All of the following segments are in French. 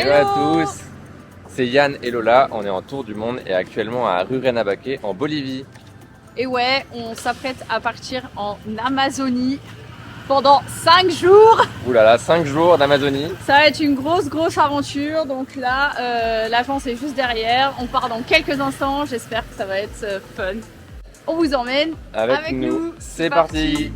Hello à tous, c'est Yann et Lola, on est en tour du monde et actuellement à Rurrenabaque en Bolivie. Et ouais, on s'apprête à partir en Amazonie pendant 5 jours. Ouh là là, 5 jours d'Amazonie. Ça va être une grosse aventure, donc là, la France est juste derrière. On part dans quelques instants, j'espère que ça va être fun. On vous emmène Avec nous. C'est parti.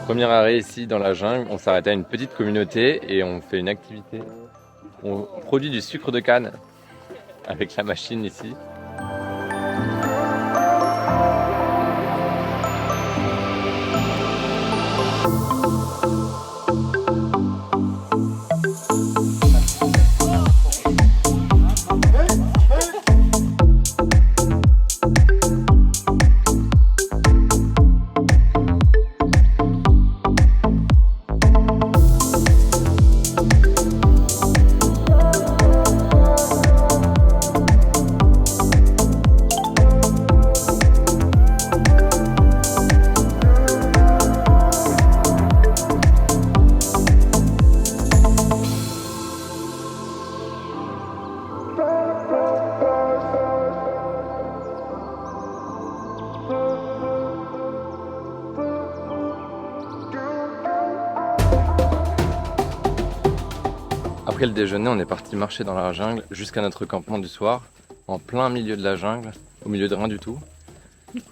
Premier arrêt ici dans la jungle, on s'arrête à une petite communauté et on fait une activité. On produit du sucre de canne avec la machine ici. Après le déjeuner, on est parti marcher dans la jungle jusqu'à notre campement du soir, en plein milieu de la jungle, au milieu de rien du tout.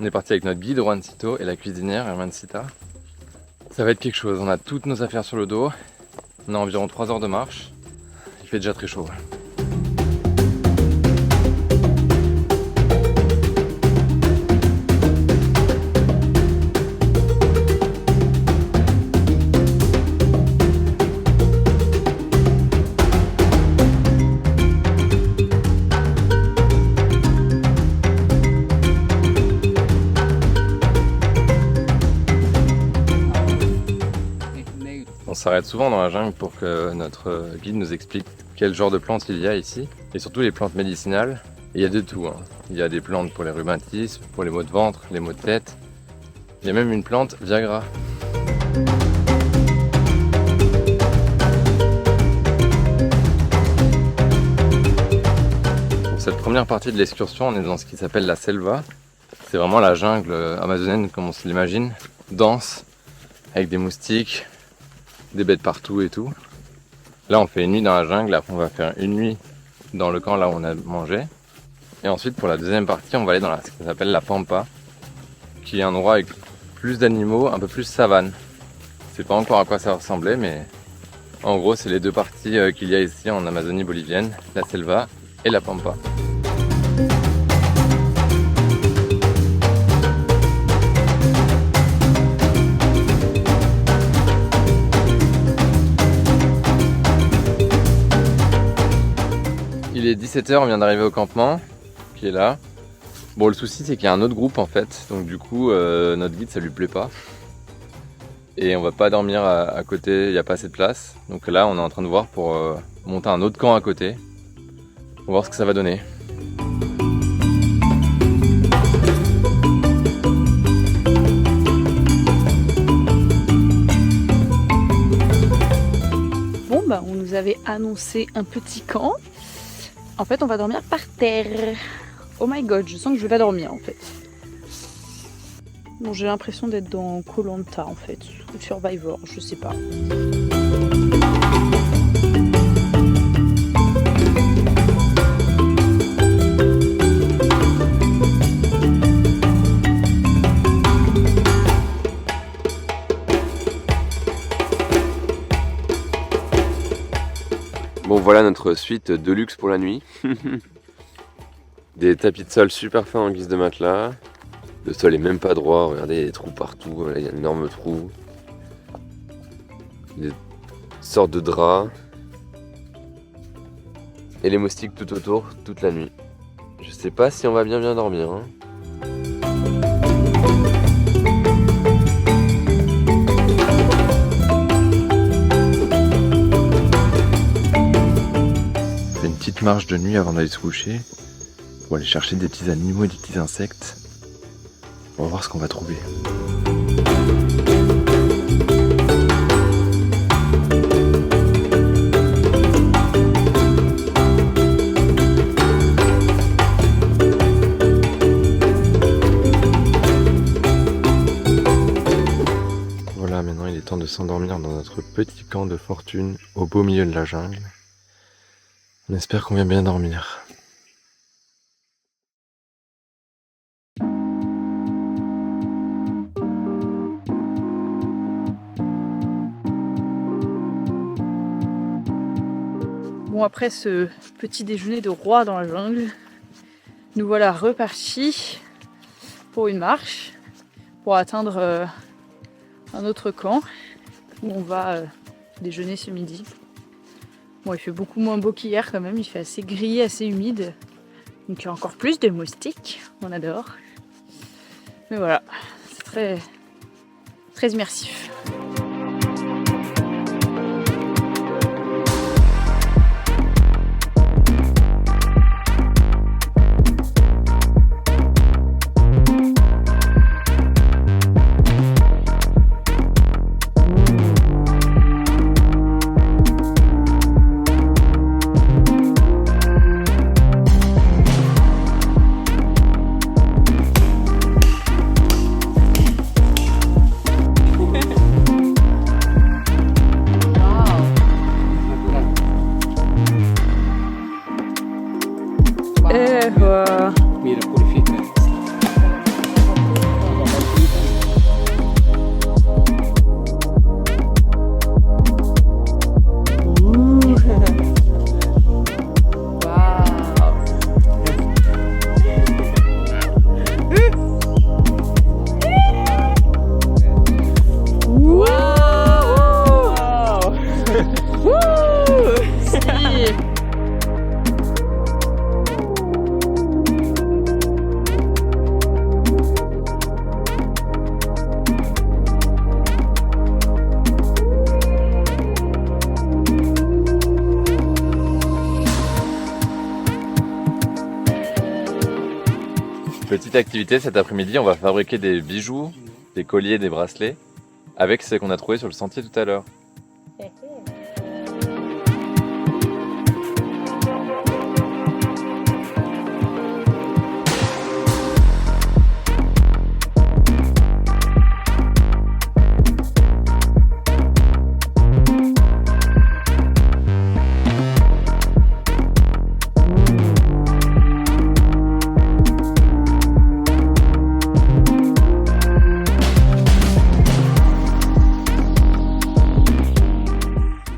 On est parti avec notre guide Juancito et la cuisinière Hermancita. Ça va être quelque chose, on a toutes nos affaires sur le dos, on a environ 3 heures de marche, il fait déjà très chaud. On s'arrête souvent dans la jungle pour que notre guide nous explique quel genre de plantes il y a ici, et surtout les plantes médicinales. Et il y a de tout, hein. Il y a des plantes pour les rhumatismes, pour les maux de ventre, les maux de tête. Il y a même une plante Viagra. Pour cette première partie de l'excursion, on est dans ce qui s'appelle la selva. C'est vraiment la jungle amazonienne comme on se l'imagine, dense, avec des moustiques, des bêtes partout et tout. Là on fait une nuit dans la jungle, après on va faire une nuit dans le camp là où on a mangé. Et ensuite pour la deuxième partie on va aller dans ce qui s'appelle la Pampa, qui est un endroit avec plus d'animaux, un peu plus savane. Je sais pas encore à quoi ça va ressembler, mais en gros c'est les deux parties qu'il y a ici en Amazonie bolivienne, la selva et la Pampa. Il est 17h, on vient d'arriver au campement, qui est là. Bon, le souci c'est qu'il y a un autre groupe en fait, donc du coup notre guide ça lui plaît pas. Et on va pas dormir à côté, il n'y a pas assez de place. Donc là on est en train de voir pour monter un autre camp à côté. On va voir ce que ça va donner. Bon bah on nous avait annoncé un petit camp. En fait on va dormir par terre. Oh my god, je sens que je vais pas dormir en fait. Bon, j'ai l'impression d'être dans Koh-Lanta en fait, ou Survivor, je sais pas. Bon, voilà notre suite de luxe pour la nuit. Des tapis de sol super fins en guise de matelas, Le sol est même pas droit, regardez, il y a des trous partout, là, il y a un énorme trou. Des sortes de draps. Et les moustiques tout autour, toute la nuit. Je sais pas si on va bien dormir. Hein. On fait une petite marche de nuit avant d'aller se coucher pour aller chercher des petits animaux et des petits insectes. On va voir ce qu'on va trouver. Voilà, maintenant il est temps de s'endormir dans notre petit camp de fortune au beau milieu de la jungle. On espère qu'on vient bien dormir. Bon, après ce petit déjeuner de roi dans la jungle, nous voilà repartis pour une marche pour atteindre un autre camp où on va déjeuner ce midi. Bon, il fait beaucoup moins beau qu'hier quand même, il fait assez gris, assez humide. Donc il y a encore plus de moustiques, on adore. Mais voilà, c'est très, très immersif. Mira, purifica. Petite activité cet après-midi, on va fabriquer des bijoux, des colliers, des bracelets avec ce qu'on a trouvé sur le sentier tout à l'heure.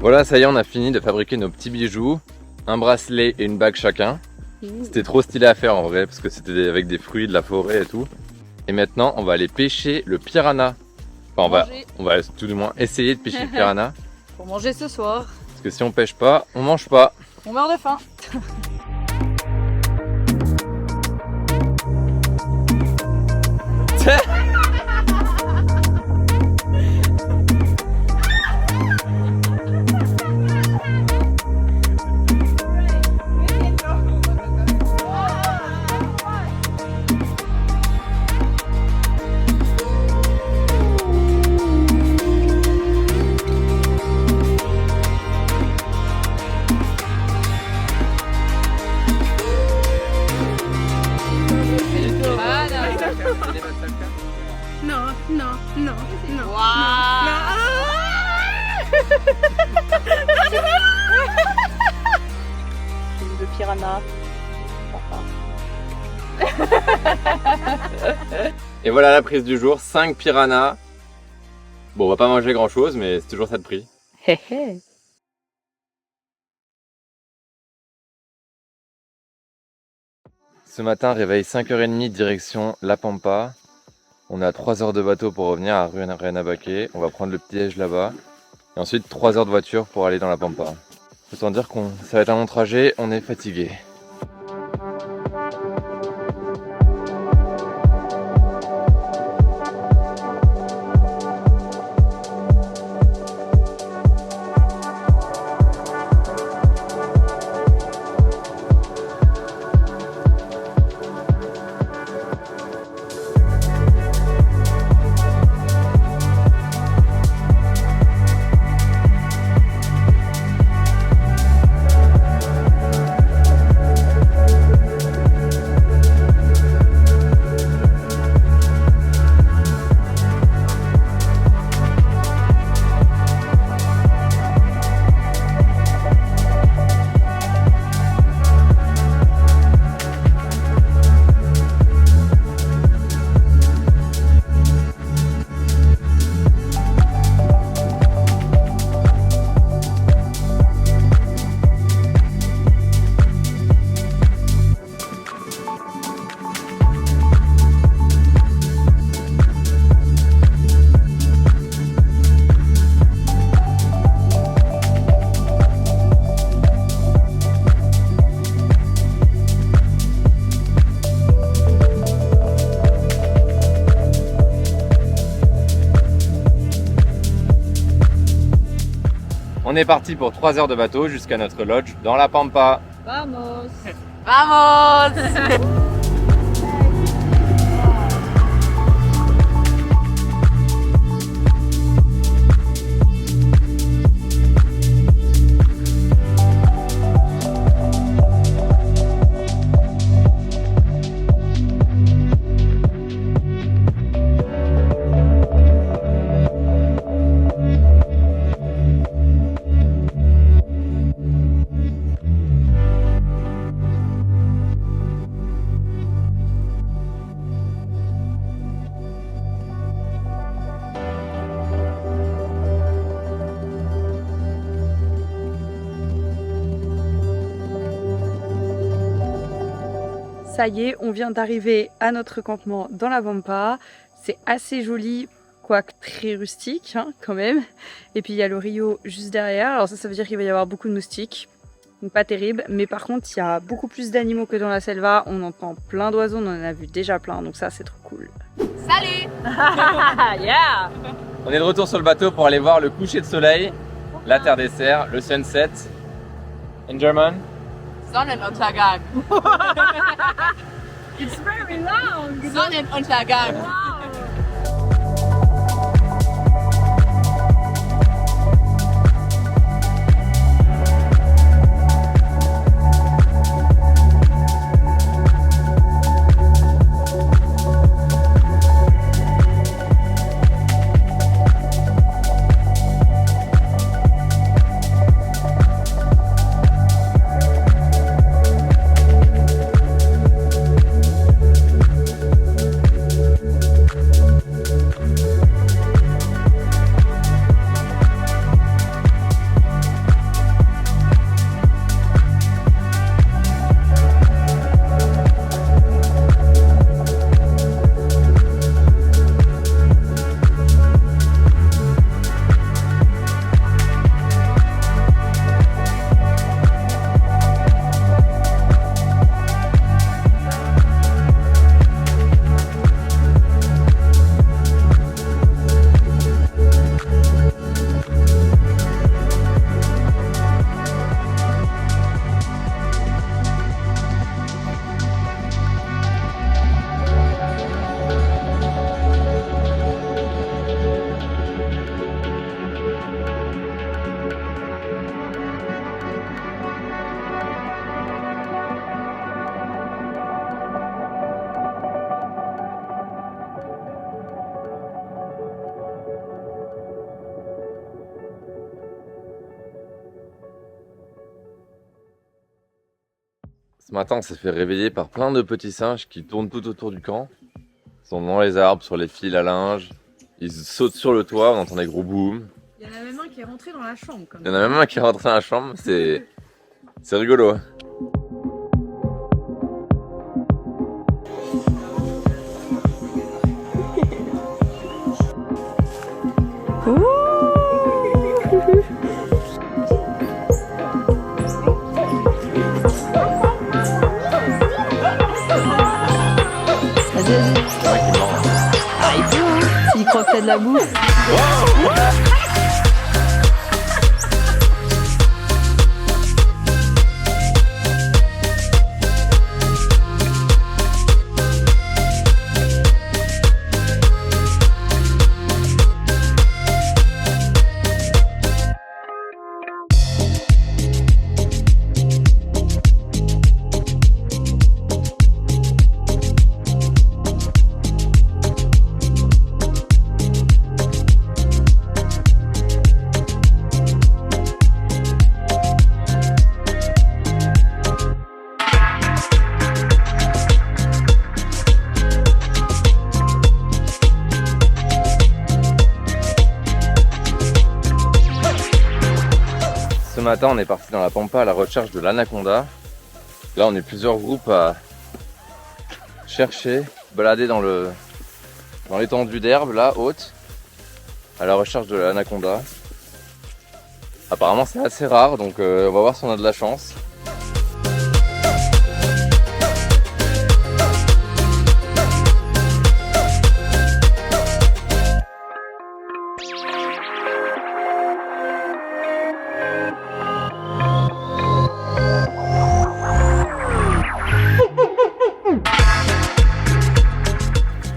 Voilà, ça y est, on a fini de fabriquer nos petits bijoux, un bracelet et une bague chacun. C'était trop stylé à faire en vrai, parce que c'était avec des fruits, de la forêt et tout. Et maintenant, on va aller pêcher le piranha. Enfin, on va tout du moins essayer de pêcher le piranha. Pour manger ce soir. Parce que si on pêche pas, on mange pas. On meurt de faim. No, no, no, no. Film de piranha. Et voilà la prise du jour, 5 piranhas. Bon, on va pas manger grand chose, mais c'est toujours ça de prix. Ce matin, réveil 5h30, direction La Pampa. On est à 3 heures de bateau pour revenir à Ruyanabaque. On va prendre le petit-déj là-bas. Et ensuite 3 heures de voiture pour aller dans la Pampa. Autant dire que ça va être un long trajet, on est fatigué. On est parti pour 3 heures de bateau jusqu'à notre lodge dans la Pampa. Vamos! Vamos! Ça y est, on vient d'arriver à notre campement dans la Pampa. C'est assez joli, quoique très rustique hein, quand même. Et puis il y a le Rio juste derrière. Alors ça veut dire qu'il va y avoir beaucoup de moustiques. Donc pas terrible. Mais par contre, il y a beaucoup plus d'animaux que dans la selva. On entend plein d'oiseaux, on en a vu déjà plein. Donc ça, c'est trop cool. Salut! Yeah! On est de retour sur le bateau pour aller voir le coucher de soleil, la terre des cerfs, le sunset. In German? Sonnenuntergang. It's very long! Sonnenuntergang. Ce matin, on s'est fait réveiller par plein de petits singes qui tournent tout autour du camp. Ils sont dans les arbres, sur les fils à linge. Ils sautent sur le toit, on entend des gros booms. Il y en a même un qui est rentré dans la chambre. Quand Il y en a même un qui est rentré dans la chambre, c'est rigolo. Ouh. Vas-y, vas-y. C'est vrai qu'il mord. Ah, il peut, hein. S'il croit que t'as de la bouffe. Ce matin, on est parti dans la pampa à la recherche de l'anaconda. Là, on est plusieurs groupes à chercher, balader dans l'étendue d'herbe, là, haute, à la recherche de l'anaconda. Apparemment, c'est assez rare, donc on va voir si on a de la chance.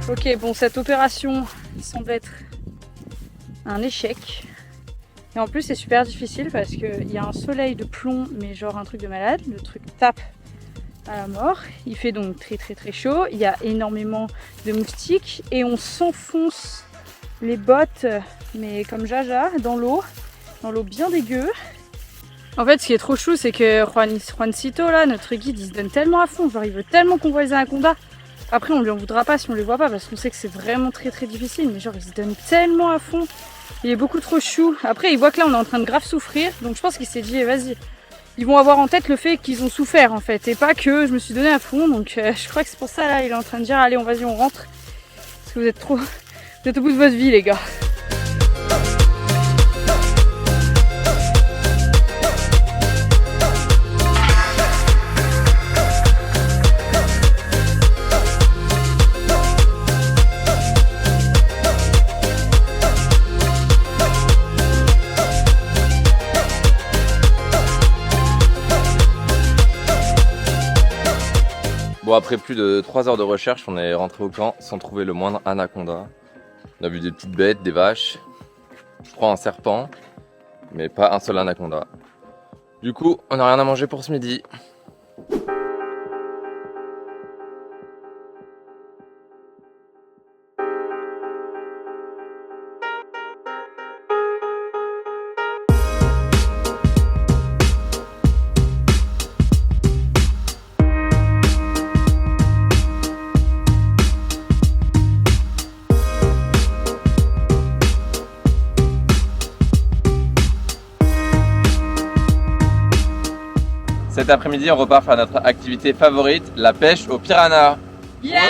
Ok, bon, cette opération semble être un échec. Et en plus, c'est super difficile parce qu'il y a un soleil de plomb, mais genre un truc de malade. Le truc tape à la mort. Il fait donc très très très chaud. Il y a énormément de moustiques et on s'enfonce les bottes, mais comme Jaja, dans l'eau bien dégueu. En fait, ce qui est trop chou, c'est que Juancito, là, notre guide, il se donne tellement à fond. Genre, il veut tellement qu'on voit les anacondas. Après, on lui en voudra pas si on les voit pas parce qu'on sait que c'est vraiment très très difficile. Mais genre, il se donne tellement à fond. Il est beaucoup trop chou. Après, il voit que là, on est en train de grave souffrir. Donc, je pense qu'il s'est dit, eh, vas-y. Ils vont avoir en tête le fait qu'ils ont souffert, en fait. Et pas que je me suis donné à fond. Donc, je crois que c'est pour ça, là, il est en train de dire, allez, vas-y, on rentre. Parce que vous êtes au bout de votre vie, les gars. Bon, après plus de 3 heures de recherche, on est rentré au camp sans trouver le moindre anaconda. On a vu des petites bêtes, des vaches, je crois un serpent, mais pas un seul anaconda. Du coup, on n'a rien à manger pour ce midi. Cet après-midi, on repart faire notre activité favorite, la pêche au piranha. Yeah!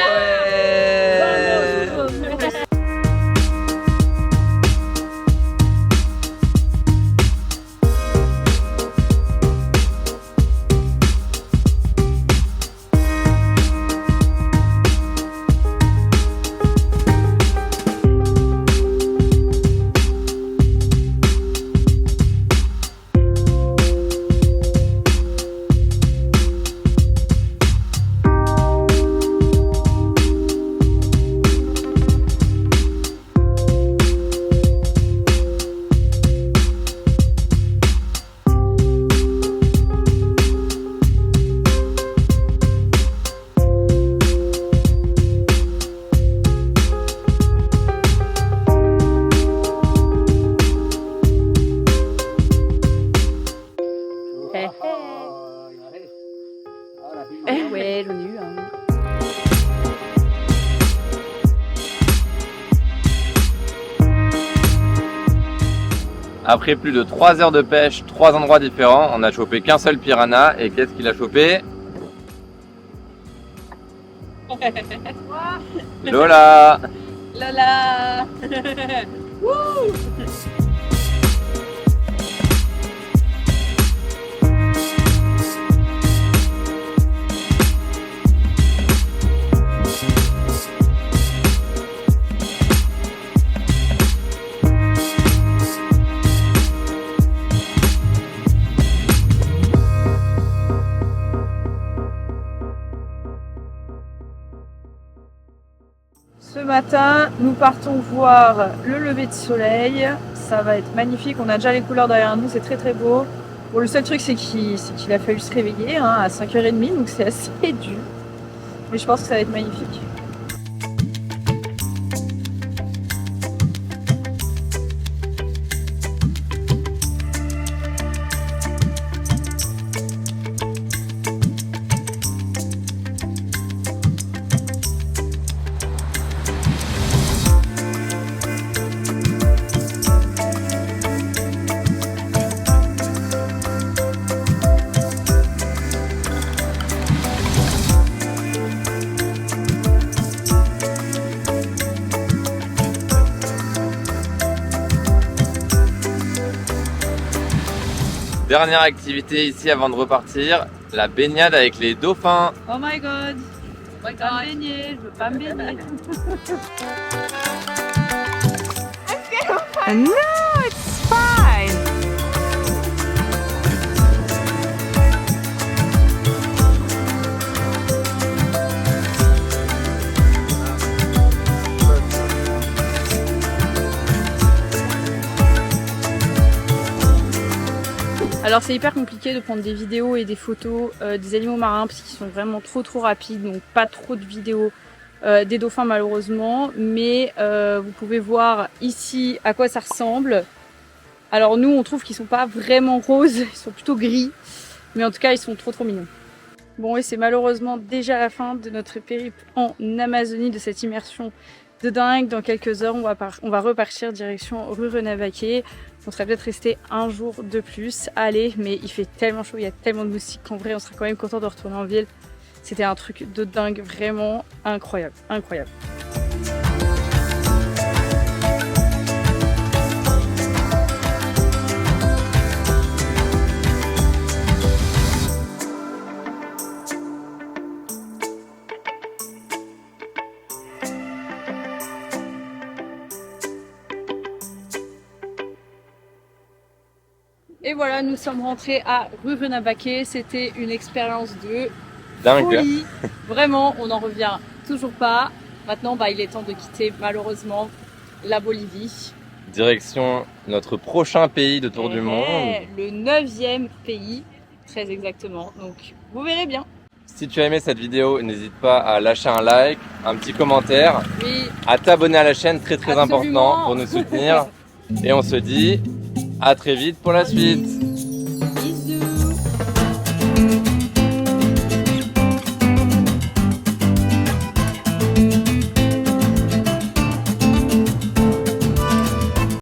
Eh ouais, l'ONU. Hein. Après plus de 3 heures de pêche, 3 endroits différents, on a chopé qu'un seul piranha. Et qu'est-ce qu'il a chopé? Lola! Lola. Ce matin, nous partons voir le lever de soleil. Ça va être magnifique. On a déjà les couleurs derrière nous, c'est très très beau. Bon, le seul truc, c'est qu'il a fallu se réveiller à 5h30, donc c'est assez dur. Mais je pense que ça va être magnifique. Dernière activité ici avant de repartir, la baignade avec les dauphins. Oh my god! Je veux pas me baigner, je veux pas me baigner. No, it's fine. Alors c'est hyper compliqué de prendre des vidéos et des photos des animaux marins parce qu'ils sont vraiment trop rapides, donc pas trop de vidéos des dauphins malheureusement, mais vous pouvez voir ici à quoi ça ressemble. Alors nous on trouve qu'ils sont pas vraiment roses, ils sont plutôt gris, mais en tout cas ils sont trop mignons. Bon et c'est malheureusement déjà la fin de notre périple en Amazonie, de cette immersion de dingue. Dans quelques heures on va repartir direction Rurrenabaque. On serait peut-être resté un jour de plus. Allez, mais il fait tellement chaud, il y a tellement de moustiques qu'en vrai on serait quand même content de retourner en ville. C'était un truc de dingue, vraiment incroyable, incroyable. Et voilà, nous sommes rentrés à Rurrenabaque. C'était une expérience de Dingue. folie. Vraiment, on n'en revient toujours pas. Maintenant, il est temps de quitter malheureusement la Bolivie. Direction notre prochain pays de tour du monde. Le 9e pays, très exactement. Donc, vous verrez bien. Si tu as aimé cette vidéo, n'hésite pas à lâcher un like, un petit commentaire, Oui, à t'abonner à la chaîne, très absolument. important pour nous soutenir. Et on se dit à très vite pour la suite.